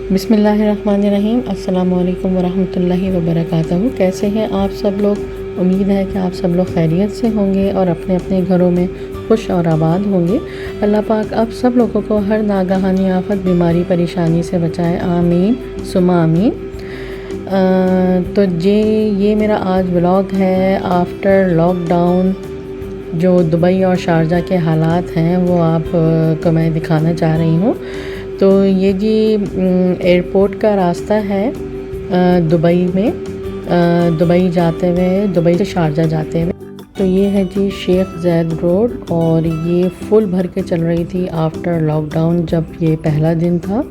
बिस्मिल्लाहिर्रहमानिर्रहीम। अस्सलामुअलैकुम वरहमतुल्लाहि वबरकातुहू। कैसे हैं आप सब लोग? उम्मीद है कि आप सब लोग खैरियत से होंगे और अपने अपने घरों में खुश और आबाद होंगे। अल्लाह पाक आप सब लोगों को हर नागहानी आफत, बीमारी, परेशानी से बचाए। आमीन सुमा आमीन। तो ये मेरा आज व्लॉग है आफ्टर लॉकडाउन। जो दुबई और शारजा के हालात हैं वो आपको मैं दिखाना चाह रही हूँ। तो ये जी एयरपोर्ट का रास्ता है दुबई में, दुबई जाते हुए, दुबई से शारजा जाते हुए। तो ये है जी शेख ज़ैद रोड और ये फुल भर के चल रही थी आफ्टर लॉकडाउन, जब ये पहला दिन था।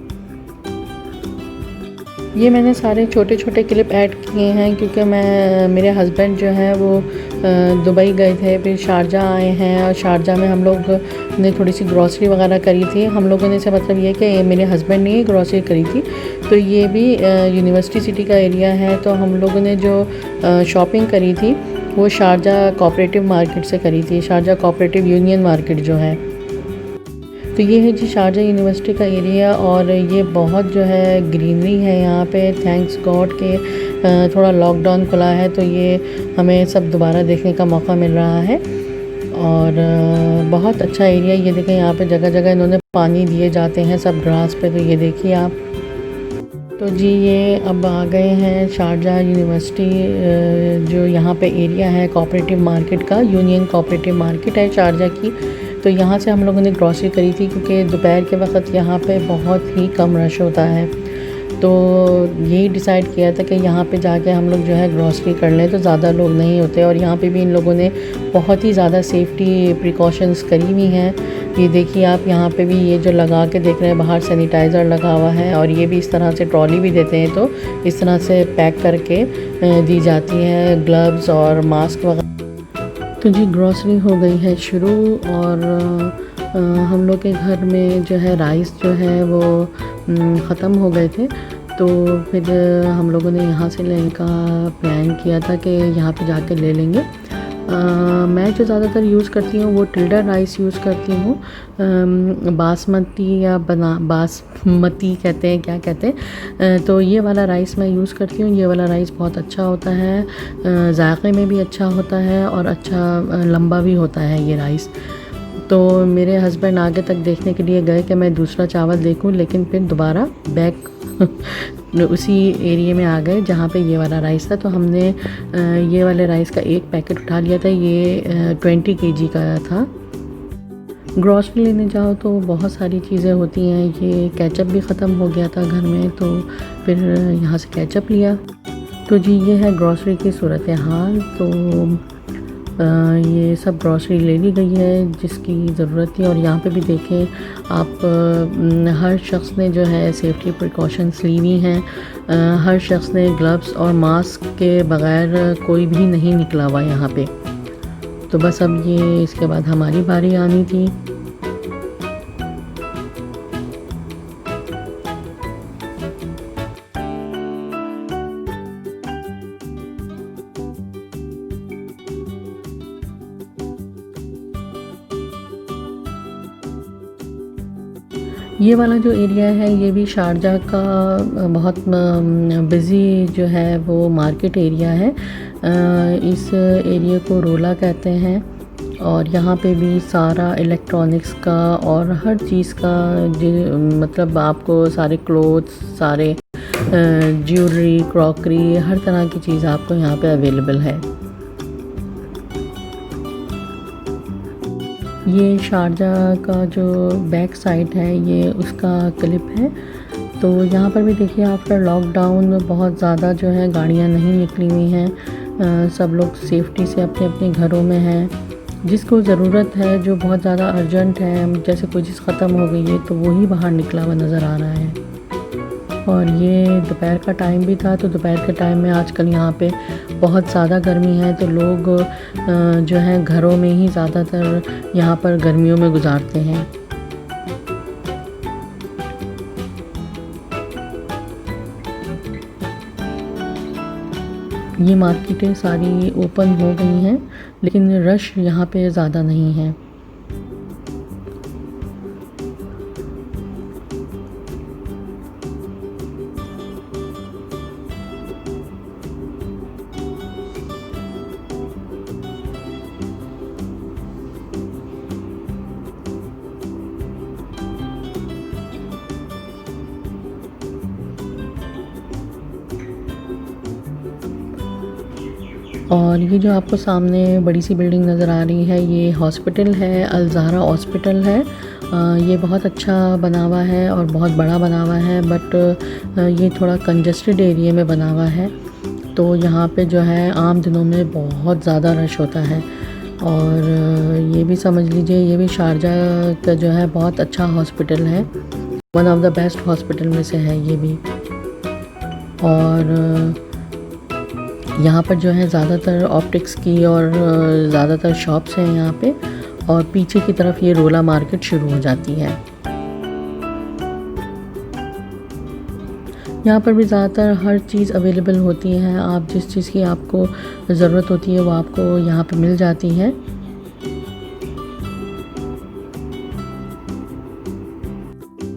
ये मैंने सारे छोटे छोटे क्लिप ऐड किए हैं क्योंकि मेरे हस्बैंड जो है वो दुबई गए थे, फिर शारजा आए हैं और शारजा में हम लोग ने थोड़ी सी ग्रॉसरी वगैरह करी थी। हम लोगों ने से मतलब ये कि मेरे हस्बैंड ने ग्रॉसरी करी थी। तो ये भी यूनिवर्सिटी सिटी का एरिया है। तो हम लोगों ने जो शॉपिंग करी थी वो शारजा कोऑपरेटिव मार्केट से करी थी, शारजा कोऑपरेटिव यूनियन मार्केट जो है। तो ये है जी शारजा यूनिवर्सिटी का एरिया और ये बहुत जो है ग्रीनरी है यहाँ पे। थैंक्स गॉड के थोड़ा लॉकडाउन खुला है तो ये हमें सब दोबारा देखने का मौका मिल रहा है और बहुत अच्छा एरिया। ये देखें यहाँ पे जगह जगह इन्होंने पानी दिए जाते हैं सब ग्रास पे। तो ये देखिए आप। तो जी ये अब आ गए हैं शारजा यूनिवर्सिटी, जो यहाँ पे एरिया है कोऑपरेटिव मार्केट का, यूनियन कोऑपरेटिव मार्केट है शारजा की। तो यहाँ से हम लोगों ने ग्रॉसरी करी थी क्योंकि दोपहर के वक्त यहाँ पे बहुत ही कम रश होता है। तो यही डिसाइड किया था कि यहाँ पे जाके हम लोग जो है ग्रॉसरी कर लें तो ज़्यादा लोग नहीं होते। और यहाँ पे भी इन लोगों ने बहुत ही ज़्यादा सेफ्टी प्रिकॉशंस करी हुई हैं। ये देखिए आप, यहाँ पे भी ये जो लगा के देख रहे हैं बाहर सैनिटाइज़र लगा हुआ है और ये भी इस तरह से ट्रॉली भी देते हैं तो इस तरह से पैक करके दी जाती है, ग्लव्स और मास्क वगैरह। तो जी ग्रॉसरी हो गई है शुरू और हम लोग के घर में जो है राइस जो है वो ख़त्म हो गए थे। तो फिर हम लोगों ने यहाँ से लेने का प्लान किया था कि यहाँ पे जाके ले लेंगे। मैं जो ज़्यादातर यूज़ करती हूँ वो टिल्डर राइस यूज़ करती हूँ, बासमती या बासमती कहते हैं, क्या कहते हैं। तो ये वाला राइस मैं यूज़ करती हूँ। ये वाला राइस बहुत अच्छा होता है, जायक़े में भी अच्छा होता है और अच्छा लंबा भी होता है ये राइस। तो मेरे हस्बैंड आगे तक देखने के लिए गए कि मैं दूसरा चावल देखूं, लेकिन फिर दोबारा बैक उसी एरिया में आ गए जहाँ पे ये वाला राइस था। तो हमने ये वाले राइस का एक पैकेट उठा लिया था। ये 20 kg का था। ग्रॉसरी लेने जाओ तो बहुत सारी चीज़ें होती हैं। ये केचप भी ख़त्म हो गया था घर में तो फिर यहाँ से केचप लिया। तो जी ये है ग्रॉसरी की सूरत हाल। तो ये सब ग्रॉसरी ले ली गई है जिसकी ज़रूरत थी। और यहाँ पे भी देखें आप, हर शख्स ने जो है सेफ्टी प्रिकॉशंस ली हुई हैं। हर शख्स ने ग्लव्स और मास्क के बग़ैर कोई भी नहीं निकला हुआ यहाँ पे। तो बस अब ये इसके बाद हमारी बारी आनी थी। ये वाला जो एरिया है ये भी शारजा का बहुत बिज़ी जो है वो मार्केट एरिया है। इस एरिया को रोला कहते हैं और यहाँ पे भी सारा इलेक्ट्रॉनिक्स का और हर चीज़ का मतलब आपको सारे क्लोथ्स, सारे ज्वेलरी, क्रॉकरी, हर तरह की चीज़ आपको यहाँ पे अवेलेबल है। ये शारजा का जो बैक साइड है ये उसका क्लिप है। तो यहाँ पर भी देखिए आफ्टर लॉकडाउन बहुत ज़्यादा जो है गाड़ियाँ नहीं निकली हुई हैं। सब लोग सेफ्टी से अपने अपने घरों में हैं। जिसको ज़रूरत है, जो बहुत ज़्यादा अर्जेंट है, जैसे कोई चीज़ ख़त्म हो गई है तो वही बाहर निकला हुआ नज़र आ रहा है। और ये दोपहर का टाइम भी था तो दोपहर के टाइम में आजकल यहाँ पे बहुत ज़्यादा गर्मी है तो लोग जो है घरों में ही ज़्यादातर यहाँ पर गर्मियों में गुजारते हैं। ये मार्केटें सारी ओपन हो गई हैं लेकिन रश यहाँ पे ज़्यादा नहीं है। और ये जो आपको सामने बड़ी सी बिल्डिंग नज़र आ रही है, ये हॉस्पिटल है, अल ज़हरा हॉस्पिटल है। ये बहुत अच्छा बना हुआ है और बहुत बड़ा बना हुआ है, बट ये थोड़ा कंजस्टेड एरिया में बना हुआ है, तो यहाँ पे जो है आम दिनों में बहुत ज़्यादा रश होता है। और ये भी समझ लीजिए, ये भी शारजाह का जो है बहुत अच्छा हॉस्पिटल है, one of the best hospital में से है ये भी। और यहाँ पर जो है ज़्यादातर ऑप्टिक्स की और ज़्यादातर शॉप्स हैं यहाँ पे, और पीछे की तरफ ये रोला मार्केट शुरू हो जाती है। यहाँ पर भी ज़्यादातर हर चीज़ अवेलेबल होती है, आप जिस चीज़ की आपको ज़रूरत होती है वो आपको यहाँ पे मिल जाती है।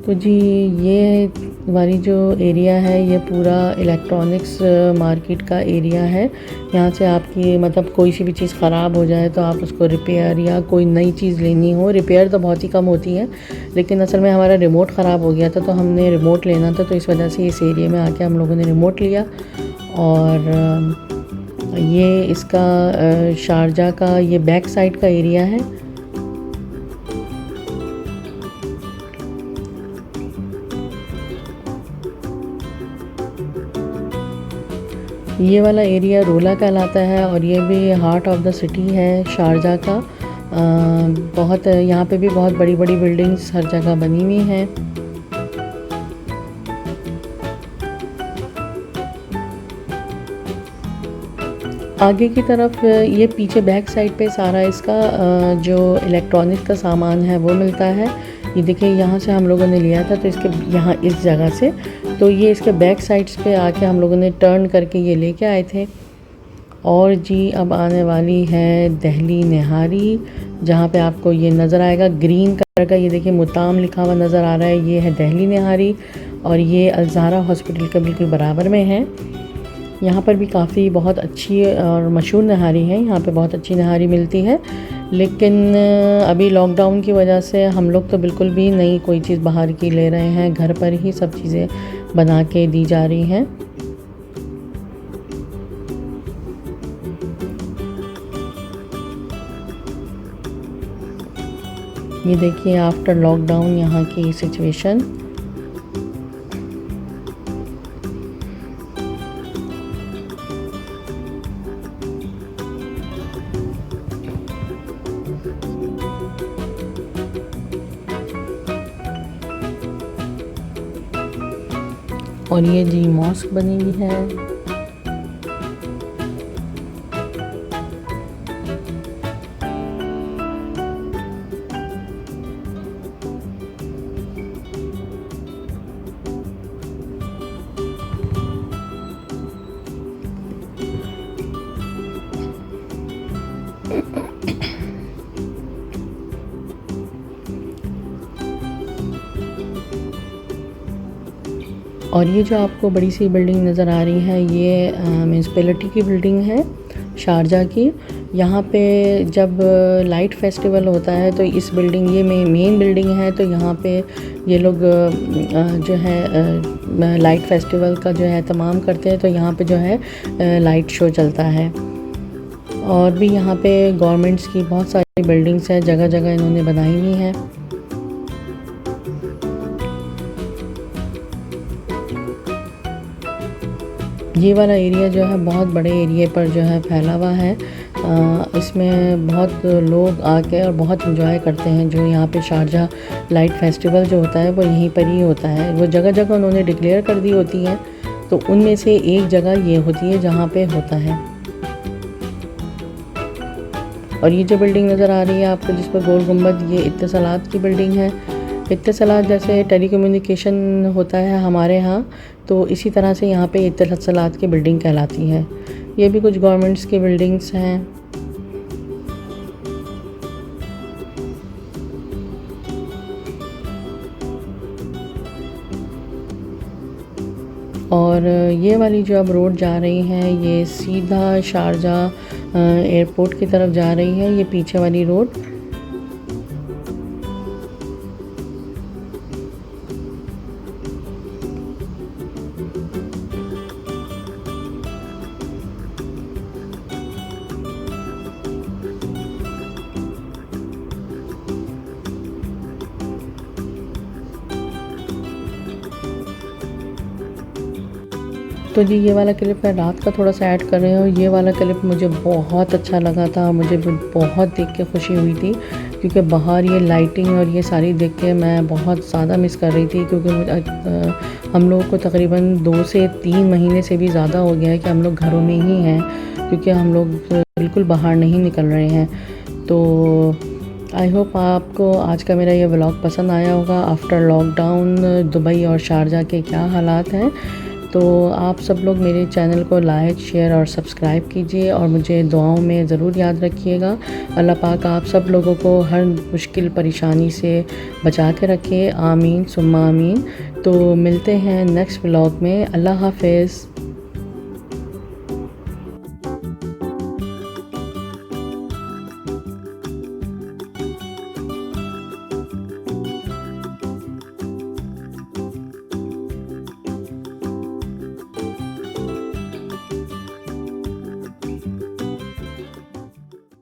तो जी ये वाली जो एरिया है ये पूरा इलेक्ट्रॉनिक्स मार्केट का एरिया है। यहाँ से आपकी मतलब कोई सी भी चीज़ ख़राब हो जाए तो आप उसको रिपेयर, या कोई नई चीज़ लेनी हो, रिपेयर तो बहुत ही कम होती है, लेकिन असल में हमारा रिमोट ख़राब हो गया था तो हमने रिमोट लेना था, तो इस वजह से इस एरिया में आके हम लोगों ने रिमोट लिया। और ये इसका शारजाह का ये बैक साइड का एरिया है। ये वाला एरिया रोला कहलाता है और ये भी हार्ट ऑफ द सिटी है शारजाह का। बहुत यहाँ पे भी बहुत बड़ी बड़ी बिल्डिंग्स हर जगह बनी हुई हैं। आगे की तरफ ये पीछे बैक साइड पे सारा इसका जो इलेक्ट्रॉनिक का सामान है वो मिलता है। ये देखिए यहाँ से हम लोगों ने लिया था, तो इसके यहाँ इस जगह से, तो ये इसके बैक साइड्स पे आके हम लोगों ने टर्न करके ये लेके आए थे। और जी अब आने वाली है दहली निहारी, जहाँ पे आपको ये नज़र आएगा ग्रीन कलर का, ये देखिए मुताम लिखा हुआ नज़र आ रहा है, ये है दहली निहारी और ये अल ज़हरा हॉस्पिटल के बिल्कुल बराबर में है। यहाँ पर भी काफ़ी बहुत अच्छी और मशहूर नहारी है, यहाँ पे बहुत अच्छी नहारी मिलती है, लेकिन अभी लॉकडाउन की वजह से हम लोग तो बिल्कुल भी नहीं कोई चीज़ बाहर की ले रहे हैं, घर पर ही सब चीज़ें बना के दी जा रही हैं। ये देखिए आफ्टर लॉकडाउन यहाँ की सिचुएशन। और ये जी मॉस्क बनी हुई है। और ये जो आपको बड़ी सी बिल्डिंग नज़र आ रही है ये म्यूनसिपैलिटी की बिल्डिंग है शारजाह की। यहाँ पे जब लाइट फेस्टिवल होता है तो इस बिल्डिंग, ये मेन बिल्डिंग है, तो यहाँ पे ये लोग जो है लाइट फेस्टिवल का जो है तमाम करते हैं, तो यहाँ पे जो है लाइट शो चलता है। और भी यहाँ पे गवर्नमेंट्स की बहुत सारी बिल्डिंग्स हैं, जगह जगह इन्होंने बनाई हुई हैं। ये वाला एरिया जो है बहुत बड़े एरिया पर जो है फैला हुआ है। इसमें बहुत लोग आके और बहुत इंजॉय करते हैं। जो यहाँ पे शारजाह लाइट फेस्टिवल जो होता है वो यहीं पर ही होता है। वो जगह जगह उन्होंने डिक्लेयर कर दी होती है, तो उनमें से एक जगह ये होती है जहाँ पे होता है। और ये जो बिल्डिंग नज़र आ रही है आपको जिस पर गोल गुंबद, ये इत्तिसालात की बिल्डिंग है। इत्तिसालात जैसे टेलीकम्युनिकेशन होता है हमारे यहाँ, तो इसी तरह से यहाँ पे इत्तिसालात की बिल्डिंग कहलाती है। ये भी कुछ गवर्नमेंट्स की बिल्डिंग्स हैं। और ये वाली जो अब रोड जा रही है ये सीधा शारजाह एयरपोर्ट की तरफ जा रही है, ये पीछे वाली रोड। तो जी ये वाला क्लिप मैं रात का थोड़ा सा ऐड कर रही हूँ। ये वाला क्लिप मुझे बहुत अच्छा लगा था, मुझे बहुत देख के खुशी हुई थी, क्योंकि बाहर ये लाइटिंग और ये सारी देख के मैं बहुत ज़्यादा मिस कर रही थी। क्योंकि हम लोगों को तकरीबन 2 से 3 महीने से भी ज़्यादा हो गया है कि हम लोग घरों में ही हैं, क्योंकि हम लोग बिल्कुल बाहर नहीं निकल रहे हैं। तो आई होप आपको आज का मेरा ये व्लॉग पसंद आया होगा। आफ्टर लॉकडाउन दुबई और शारजा के क्या हालात हैं। तो आप सब लोग मेरे चैनल को लाइक, शेयर और सब्सक्राइब कीजिए और मुझे दुआओं में ज़रूर याद रखिएगा। अल्लाह पाक आप सब लोगों को हर मुश्किल परेशानी से बचा के रखे। आमीन सुम्मा आमीन। तो मिलते हैं नेक्स्ट व्लॉग में। अल्लाह हाफ़िज़।